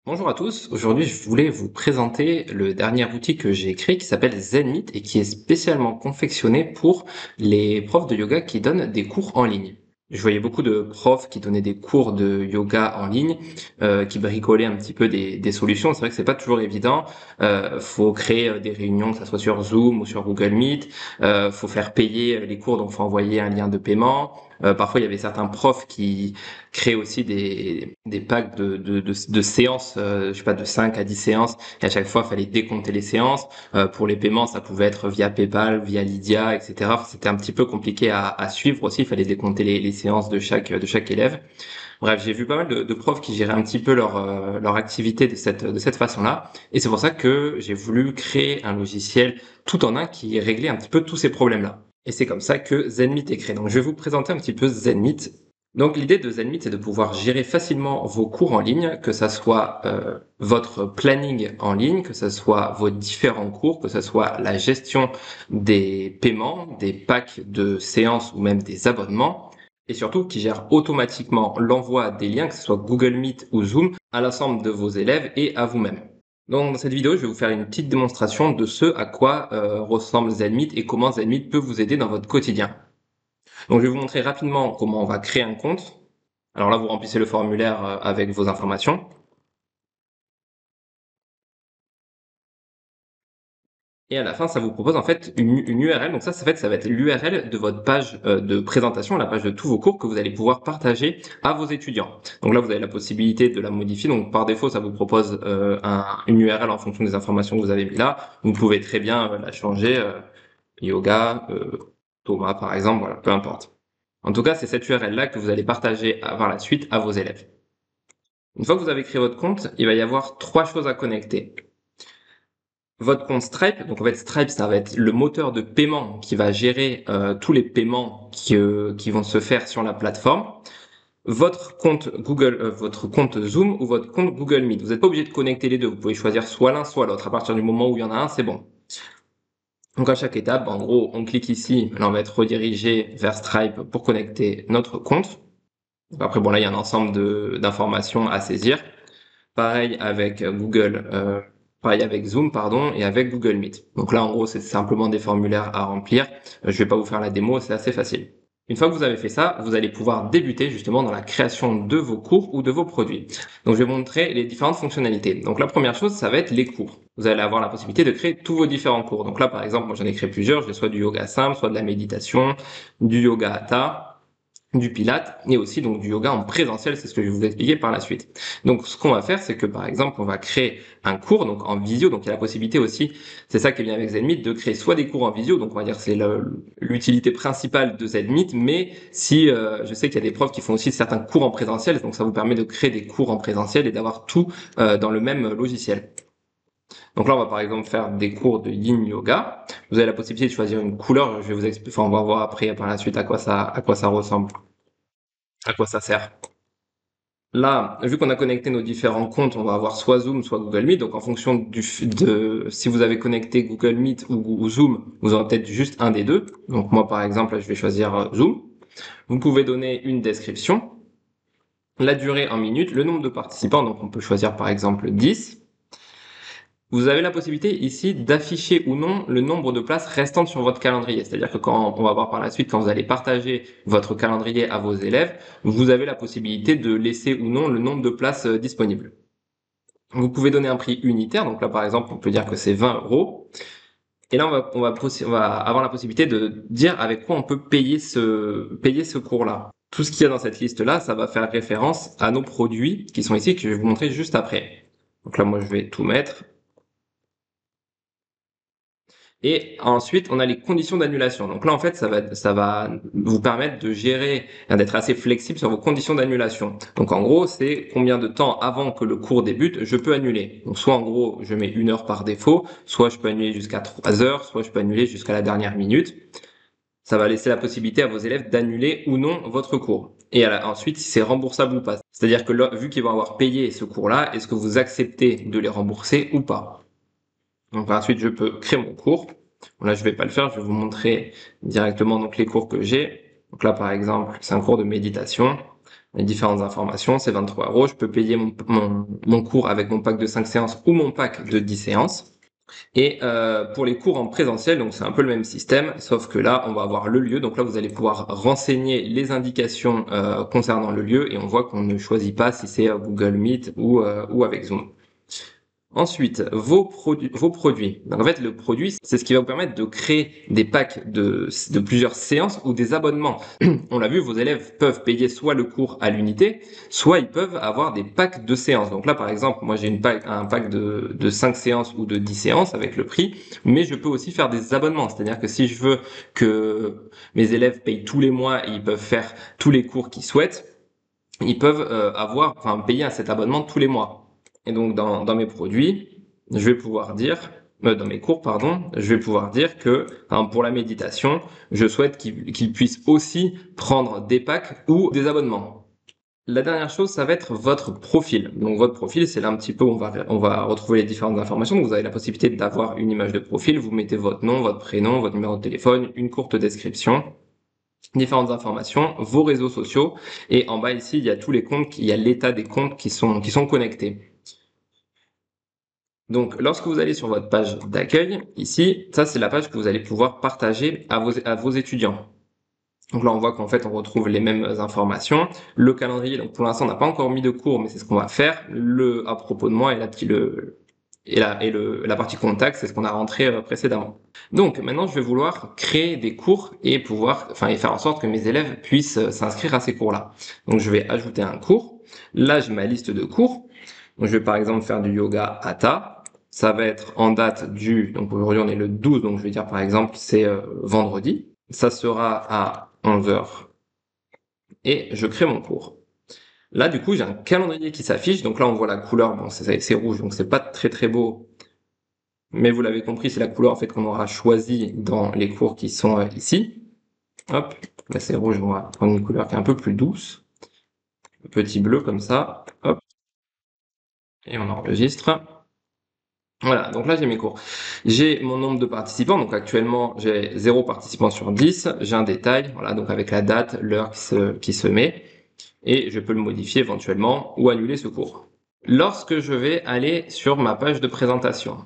Bonjour à tous, aujourd'hui je voulais vous présenter le dernier outil que j'ai créé qui s'appelle Zenmeet et qui est spécialement confectionné pour les profs de yoga qui donnent des cours en ligne. Je voyais beaucoup de profs qui donnaient des cours de yoga en ligne, qui bricolaient un petit peu des solutions. C'est vrai que c'est pas toujours évident. Faut créer des réunions, que ça soit sur Zoom ou sur Google Meet. Faut faire payer les cours, donc faut envoyer un lien de paiement. Parfois il y avait certains profs qui créer aussi des packs de séances, je sais pas, de 5 à 10 séances, et à chaque fois, il fallait décompter les séances. Pour les paiements, ça pouvait être via PayPal, via Lydia, etc. Enfin, c'était un petit peu compliqué à suivre aussi, il fallait décompter les séances de chaque élève. Bref, j'ai vu pas mal de profs qui géraient un petit peu leur activité de cette façon-là, et c'est pour ça que j'ai voulu créer un logiciel tout en un qui réglait un petit peu tous ces problèmes-là. Et c'est comme ça que Zenmeet est créé. Donc je vais vous présenter un petit peu Zenmeet. Donc l'idée de Zenmeet, c'est de pouvoir gérer facilement vos cours en ligne, que ça soit votre planning en ligne, que ça soit vos différents cours, que ça soit la gestion des paiements, des packs de séances ou même des abonnements, et surtout qui gère automatiquement l'envoi des liens, que ce soit Google Meet ou Zoom, à l'ensemble de vos élèves et à vous-même. Donc dans cette vidéo, je vais vous faire une petite démonstration de ce à quoi ressemble Zenmeet et comment Zenmeet peut vous aider dans votre quotidien. Donc je vais vous montrer rapidement comment on va créer un compte. Alors là, vous remplissez le formulaire avec vos informations. Et à la fin, ça vous propose en fait une URL. Donc ça va être l'URL de votre page de présentation, la page de tous vos cours que vous allez pouvoir partager à vos étudiants. Donc là, vous avez la possibilité de la modifier. Donc par défaut, ça vous propose une URL en fonction des informations que vous avez mis là. Vous pouvez très bien la changer, yoga, Thomas par exemple, voilà, peu importe. En tout cas, c'est cette URL-là que vous allez partager par la suite à vos élèves. Une fois que vous avez créé votre compte, il va y avoir trois choses à connecter. Votre compte Stripe, donc en fait Stripe, ça va être le moteur de paiement qui va gérer tous les paiements qui vont se faire sur la plateforme. Votre compte Google, votre compte Zoom ou votre compte Google Meet. Vous n'êtes pas obligé de connecter les deux. Vous pouvez choisir soit l'un, soit l'autre. À partir du moment où il y en a un, c'est bon. Donc à chaque étape, en gros, on clique ici. Là, on va être redirigé vers Stripe pour connecter notre compte. Après, bon, là, il y a un ensemble d'informations à saisir. Pareil avec pareil avec Zoom, pardon, et avec Google Meet. Donc là, en gros, c'est simplement des formulaires à remplir. Je vais pas vous faire la démo, c'est assez facile. Une fois que vous avez fait ça, vous allez pouvoir débuter justement dans la création de vos cours ou de vos produits. Donc, je vais vous montrer les différentes fonctionnalités. Donc, la première chose, ça va être les cours. Vous allez avoir la possibilité de créer tous vos différents cours. Donc là, par exemple, moi, j'en ai créé plusieurs. J'ai soit du yoga simple, soit de la méditation, du yoga hatha, du pilate et aussi donc du yoga en présentiel, c'est ce que je vais vous expliquer par la suite. Donc ce qu'on va faire, c'est que par exemple, on va créer un cours donc en visio, donc il y a la possibilité aussi, c'est ça qui est bien avec Zenmeet, de créer soit des cours en visio, donc on va dire c'est l'utilité principale de Zenmeet, mais si je sais qu'il y a des profs qui font aussi certains cours en présentiel, donc ça vous permet de créer des cours en présentiel et d'avoir tout dans le même logiciel. Donc là, on va par exemple faire des cours de Yin Yoga. Vous avez la possibilité de choisir une couleur. Je vais vous expliquer. Enfin, on va voir après par la suite à quoi ça ressemble, à quoi ça sert. Là, vu qu'on a connecté nos différents comptes, on va avoir soit Zoom, soit Google Meet. Donc, en fonction de si vous avez connecté Google Meet ou Zoom, vous aurez peut-être juste un des deux. Donc, moi, par exemple, là, je vais choisir Zoom. Vous pouvez donner une description, la durée en minutes, le nombre de participants. Donc, on peut choisir par exemple 10. Vous avez la possibilité ici d'afficher ou non le nombre de places restantes sur votre calendrier. C'est-à-dire que quand on va voir par la suite, quand vous allez partager votre calendrier à vos élèves, vous avez la possibilité de laisser ou non le nombre de places disponibles. Vous pouvez donner un prix unitaire. Donc là, par exemple, on peut dire que c'est 20 euros. Et là, on va avoir la possibilité de dire avec quoi on peut payer ce cours-là. Tout ce qu'il y a dans cette liste-là, ça va faire référence à nos produits qui sont ici, que je vais vous montrer juste après. Donc là, moi, je vais tout mettre. Et ensuite, on a les conditions d'annulation. Donc là, en fait, ça va vous permettre de gérer, d'être assez flexible sur vos conditions d'annulation. Donc en gros, c'est combien de temps avant que le cours débute, je peux annuler. Donc soit en gros, je mets 1 heure par défaut, soit je peux annuler jusqu'à 3 heures, soit je peux annuler jusqu'à la dernière minute. Ça va laisser la possibilité à vos élèves d'annuler ou non votre cours. Et ensuite, si c'est remboursable ou pas. C'est-à-dire que là, vu qu'ils vont avoir payé ce cours-là, est-ce que vous acceptez de les rembourser ou pas? Donc ensuite, je peux créer mon cours. Bon, là, je vais pas le faire, je vais vous montrer directement donc les cours que j'ai. Donc là, par exemple, c'est un cours de méditation. les différentes informations, c'est 23 euros. Je peux payer mon cours avec mon pack de 5 séances ou mon pack de 10 séances. Et pour les cours en présentiel, donc c'est un peu le même système, sauf que là, on va avoir le lieu. Donc là, vous allez pouvoir renseigner les indications concernant le lieu, et on voit qu'on ne choisit pas si c'est Google Meet ou avec Zoom. Ensuite, vos produits. Donc en fait, le produit, c'est ce qui va vous permettre de créer des packs de plusieurs séances ou des abonnements. On l'a vu, vos élèves peuvent payer soit le cours à l'unité, soit ils peuvent avoir des packs de séances. Donc là, par exemple, moi j'ai un pack de 5 séances ou de 10 séances avec le prix, mais je peux aussi faire des abonnements. C'est-à-dire que si je veux que mes élèves payent tous les mois et ils peuvent faire tous les cours qu'ils souhaitent, ils peuvent payer cet abonnement tous les mois. Et donc dans mes produits, je vais pouvoir dire, dans mes cours, pardon, je vais pouvoir dire que pour la méditation, je souhaite qu'ils puissent aussi prendre des packs ou des abonnements. La dernière chose, ça va être votre profil. Donc votre profil, c'est là un petit peu où on va retrouver les différentes informations. Donc vous avez la possibilité d'avoir une image de profil, vous mettez votre nom, votre prénom, votre numéro de téléphone, une courte description, différentes informations, vos réseaux sociaux, et en bas ici, il y a tous les comptes, il y a l'état des comptes qui sont connectés. Donc, lorsque vous allez sur votre page d'accueil, ici, ça c'est la page que vous allez pouvoir partager à vos étudiants. Donc là, on voit qu'en fait, on retrouve les mêmes informations. Le calendrier, donc pour l'instant, on n'a pas encore mis de cours, mais c'est ce qu'on va faire. Le à propos de moi et la partie contact, c'est ce qu'on a rentré précédemment. Donc maintenant, je vais vouloir créer des cours et faire en sorte que mes élèves puissent s'inscrire à ces cours-là. Donc je vais ajouter un cours. Là, j'ai ma liste de cours. Donc je vais par exemple faire du yoga hatha. Ça va être en date donc aujourd'hui on est le 12, donc je vais dire par exemple c'est vendredi. Ça sera à 11 heures et je crée mon cours. Là, du coup, j'ai un calendrier qui s'affiche. Donc là, on voit la couleur. Bon, c'est rouge, donc c'est pas très très beau. Mais vous l'avez compris, c'est la couleur en fait qu'on aura choisie dans les cours qui sont ici. Hop, là c'est rouge, on va prendre une couleur qui est un peu plus douce. Un petit bleu comme ça. Hop, et on enregistre. Voilà, donc là j'ai mes cours. J'ai mon nombre de participants, donc actuellement j'ai 0 participant sur 10. J'ai un détail, voilà, donc avec la date, l'heure qui se met. Et je peux le modifier éventuellement ou annuler ce cours. Lorsque je vais aller sur ma page de présentation,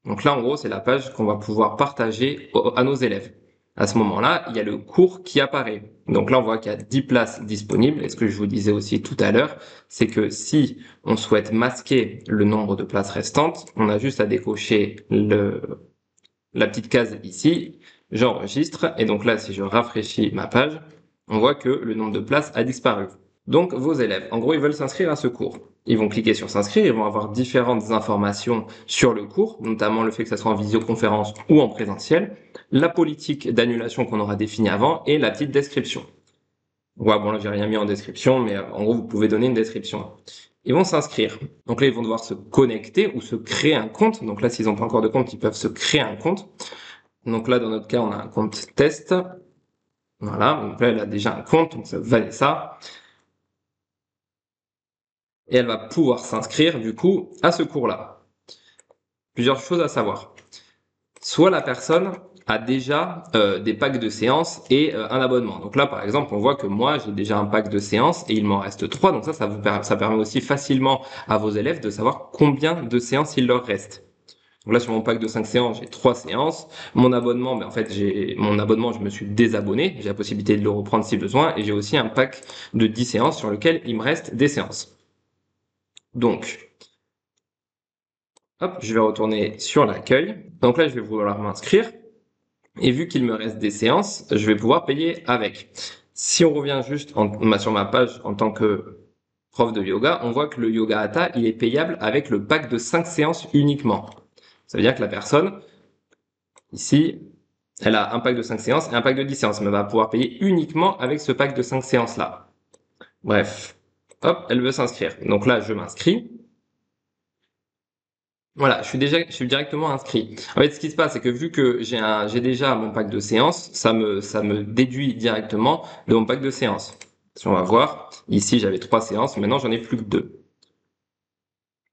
donc là en gros c'est la page qu'on va pouvoir partager à nos élèves. À ce moment-là, il y a le cours qui apparaît. Donc là on voit qu'il y a 10 places disponibles. Et ce que je vous disais aussi tout à l'heure, c'est que si on souhaite masquer le nombre de places restantes, on a juste à décocher la petite case ici, j'enregistre, et donc là si je rafraîchis ma page, on voit que le nombre de places a disparu. Donc vos élèves, en gros, ils veulent s'inscrire à ce cours. Ils vont cliquer sur s'inscrire, ils vont avoir différentes informations sur le cours, notamment le fait que ça soit en visioconférence ou en présentiel, la politique d'annulation qu'on aura définie avant et la petite description. Ouais, bon là j'ai rien mis en description, mais en gros vous pouvez donner une description. Ils vont s'inscrire. Donc là ils vont devoir se connecter ou se créer un compte. Donc là s'ils n'ont pas encore de compte, ils peuvent se créer un compte. Donc là dans notre cas on a un compte test. Voilà, donc là elle a déjà un compte, donc c'est Vanessa. Et elle va pouvoir s'inscrire du coup à ce cours-là. Plusieurs choses à savoir. Soit la personne a déjà des packs de séances et un abonnement. Donc là, par exemple, on voit que moi, j'ai déjà un pack de séances et il m'en reste 3. Donc ça permet aussi facilement à vos élèves de savoir combien de séances il leur reste. Donc là, sur mon pack de 5 séances, j'ai 3 séances. Mon abonnement, en fait, je me suis désabonné. J'ai la possibilité de le reprendre si besoin. Et j'ai aussi un pack de 10 séances sur lequel il me reste des séances. Donc, hop, je vais retourner sur l'accueil. Donc là, je vais vouloir m'inscrire. Et vu qu'il me reste des séances, je vais pouvoir payer avec. Si on revient juste sur ma page en tant que prof de yoga, on voit que le yoga hatha, il est payable avec le pack de 5 séances uniquement. Ça veut dire que la personne, ici, elle a un pack de 5 séances et un pack de 10 séances, mais elle va pouvoir payer uniquement avec ce pack de 5 séances-là. Bref, hop, elle veut s'inscrire. Donc là, je m'inscris. Voilà, je suis directement inscrit. En fait, ce qui se passe, c'est que vu que j'ai déjà mon pack de séances, ça me déduit directement de mon pack de séances. Si on va voir, ici j'avais 3 séances, maintenant j'en ai plus que 2.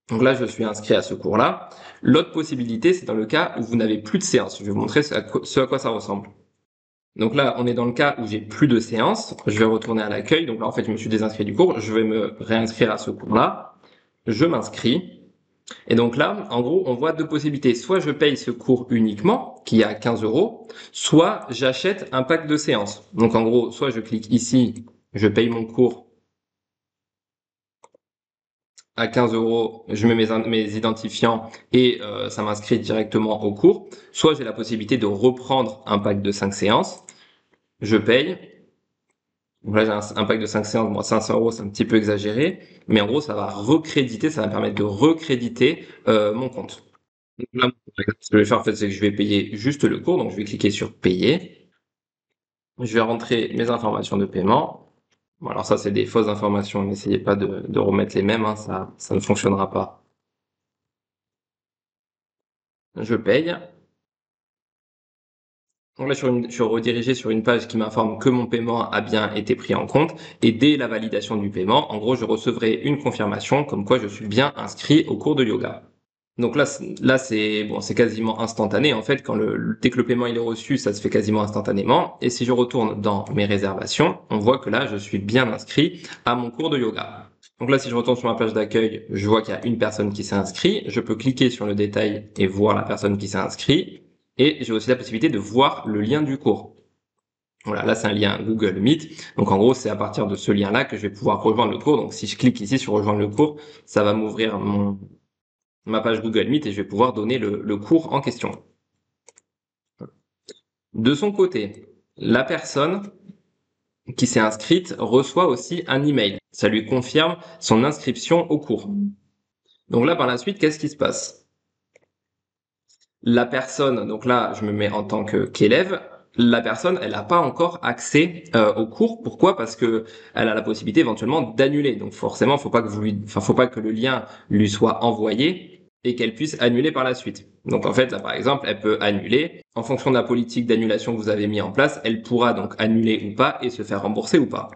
Donc là, je suis inscrit à ce cours-là. L'autre possibilité, c'est dans le cas où vous n'avez plus de séances. Je vais vous montrer ce à quoi ça ressemble. Donc là, on est dans le cas où j'ai plus de séance. Je vais retourner à l'accueil. Donc là, en fait, je me suis désinscrit du cours. Je vais me réinscrire à ce cours-là. Je m'inscris. Et donc là, en gros, on voit deux possibilités. Soit je paye ce cours uniquement, qui est à 15 euros, soit j'achète un pack de séances. Donc en gros, soit je clique ici, je paye mon cours à 15 euros, je mets mes identifiants et ça m'inscrit directement au cours. Soit j'ai la possibilité de reprendre un pack de 5 séances. Je paye. Donc là, j'ai un pack de 5 séances. Moi, 500 euros, c'est un petit peu exagéré. Mais en gros, ça va recréditer, ça va me permettre de recréditer mon compte. Donc là, ce que je vais faire, en fait, c'est que je vais payer juste le cours. Donc, je vais cliquer sur payer. Je vais rentrer mes informations de paiement. Bon, alors ça, c'est des fausses informations. N'essayez pas de remettre les mêmes, hein, ça ne fonctionnera pas. Je paye. Donc là, je suis redirigé sur une page qui m'informe que mon paiement a bien été pris en compte. Et dès la validation du paiement, en gros, je recevrai une confirmation comme quoi je suis bien inscrit au cours de yoga. Donc là c'est bon, c'est quasiment instantané en fait. Dès que le paiement il est reçu, ça se fait quasiment instantanément. Et si je retourne dans mes réservations, on voit que là je suis bien inscrit à mon cours de yoga. Donc là, si je retourne sur ma page d'accueil, je vois qu'il y a une personne qui s'est inscrite. Je peux cliquer sur le détail et voir la personne qui s'est inscrite. Et j'ai aussi la possibilité de voir le lien du cours. Voilà, là c'est un lien Google Meet. Donc en gros, c'est à partir de ce lien-là que je vais pouvoir rejoindre le cours. Donc si je clique ici sur rejoindre le cours, ça va m'ouvrir ma page Google Meet et je vais pouvoir donner le cours en question. De son côté, la personne qui s'est inscrite reçoit aussi un email. Ça lui confirme son inscription au cours. Donc là, par la suite, qu'est-ce qui se passe? La personne, donc là, je me mets en tant qu'élève. La personne, elle n'a pas encore accès au cours. Pourquoi? Parce que elle a la possibilité éventuellement d'annuler. Donc forcément, faut pas que le lien lui soit envoyé et qu'elle puisse annuler par la suite. Donc en fait, là par exemple, elle peut annuler. En fonction de la politique d'annulation que vous avez mis en place, elle pourra donc annuler ou pas et se faire rembourser ou pas.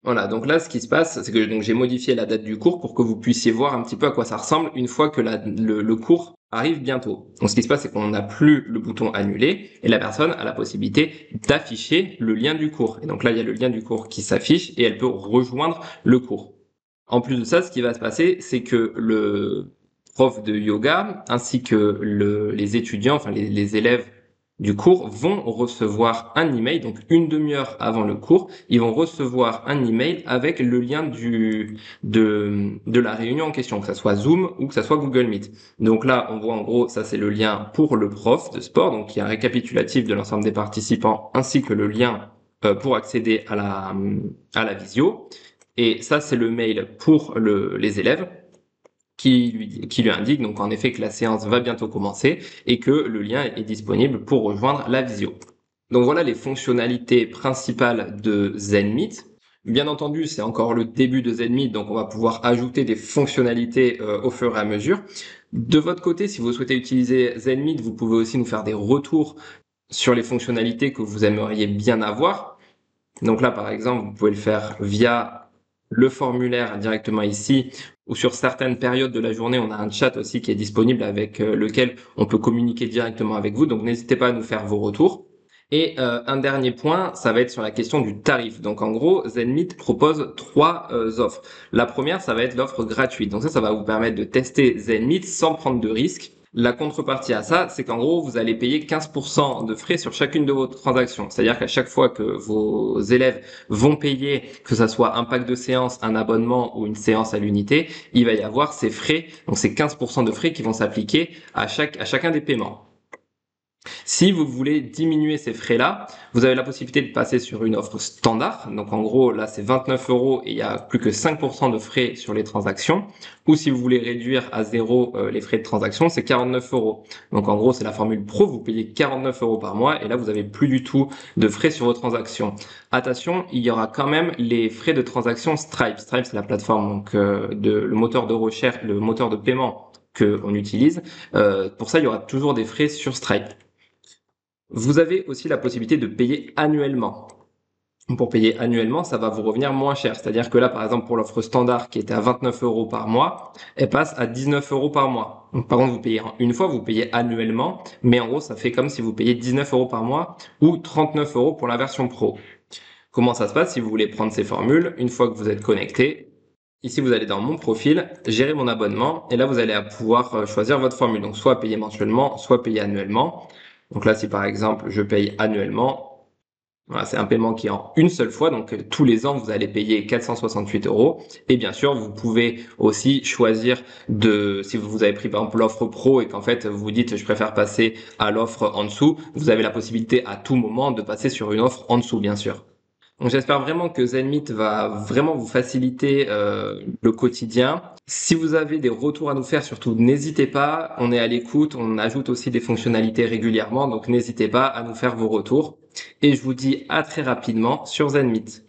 Voilà, donc là, ce qui se passe, c'est que donc j'ai modifié la date du cours pour que vous puissiez voir un petit peu à quoi ça ressemble une fois que le cours arrive bientôt. Donc ce qui se passe, c'est qu'on n'a plus le bouton annuler et la personne a la possibilité d'afficher le lien du cours. Et donc là, il y a le lien du cours qui s'affiche et elle peut rejoindre le cours. En plus de ça, ce qui va se passer, c'est que le prof de yoga ainsi que les étudiants, enfin les élèves du cours vont recevoir un email, donc une demi-heure avant le cours, ils vont recevoir un email avec le lien de la réunion en question, que ça soit Zoom ou que ça soit Google Meet. Donc là, on voit en gros, ça c'est le lien pour le prof de sport, donc il y a un récapitulatif de l'ensemble des participants ainsi que le lien pour accéder à la visio. Et ça, c'est le mail pour les élèves qui lui indique donc en effet que la séance va bientôt commencer et que le lien est disponible pour rejoindre la visio. Donc voilà les fonctionnalités principales de ZenMeet. Bien entendu, c'est encore le début de ZenMeet, donc on va pouvoir ajouter des fonctionnalités au fur et à mesure. De votre côté, si vous souhaitez utiliser ZenMeet, vous pouvez aussi nous faire des retours sur les fonctionnalités que vous aimeriez bien avoir. Donc là, par exemple, vous pouvez le faire via le formulaire directement ici, ou sur certaines périodes de la journée, on a un chat aussi qui est disponible avec lequel on peut communiquer directement avec vous. Donc n'hésitez pas à nous faire vos retours. Et un dernier point, ça va être sur la question du tarif. Donc en gros, ZenMeet propose trois offres. La première, ça va être l'offre gratuite. Donc ça va vous permettre de tester ZenMeet sans prendre de risques. La contrepartie à ça, c'est qu'en gros, vous allez payer 15% de frais sur chacune de vos transactions. C'est-à-dire qu'à chaque fois que vos élèves vont payer, que ça soit un pack de séance, un abonnement ou une séance à l'unité, il va y avoir ces frais, donc ces 15% de frais qui vont s'appliquer à chacun des paiements. Si vous voulez diminuer ces frais-là, vous avez la possibilité de passer sur une offre standard. Donc en gros, là c'est 29 euros et il y a plus que 5% de frais sur les transactions. Ou si vous voulez réduire à zéro les frais de transaction, c'est 49 euros. Donc en gros, c'est la formule pro, vous payez 49 euros par mois et là vous avez plus du tout de frais sur vos transactions. Attention, il y aura quand même les frais de transaction Stripe. Stripe, c'est la plateforme donc le moteur de recherche, le moteur de paiement que on utilise. Pour ça, il y aura toujours des frais sur Stripe. Vous avez aussi la possibilité de payer annuellement. Pour payer annuellement, ça va vous revenir moins cher. C'est-à-dire que là, par exemple, pour l'offre standard qui était à 29 euros par mois, elle passe à 19 euros par mois. Donc, par contre, vous payez une fois, vous payez annuellement, mais en gros, ça fait comme si vous payez 19 euros par mois ou 39 euros pour la version pro. Comment ça se passe si vous voulez prendre ces formules? Une fois que vous êtes connecté, ici, vous allez dans mon profil, gérer mon abonnement, et là, vous allez pouvoir choisir votre formule. Donc, soit payer mensuellement, soit payer annuellement. Donc là, si par exemple, je paye annuellement, voilà, c'est un paiement qui est en une seule fois, donc tous les ans, vous allez payer 468 euros. Et bien sûr, vous pouvez aussi choisir si vous avez pris par exemple l'offre pro et qu'en fait, vous vous dites, je préfère passer à l'offre en dessous, vous avez la possibilité à tout moment de passer sur une offre en dessous, bien sûr. Donc j'espère vraiment que Zenmeet va vraiment vous faciliter le quotidien. Si vous avez des retours à nous faire, surtout n'hésitez pas, on est à l'écoute, on ajoute aussi des fonctionnalités régulièrement, donc n'hésitez pas à nous faire vos retours. Et je vous dis à très rapidement sur Zenmeet.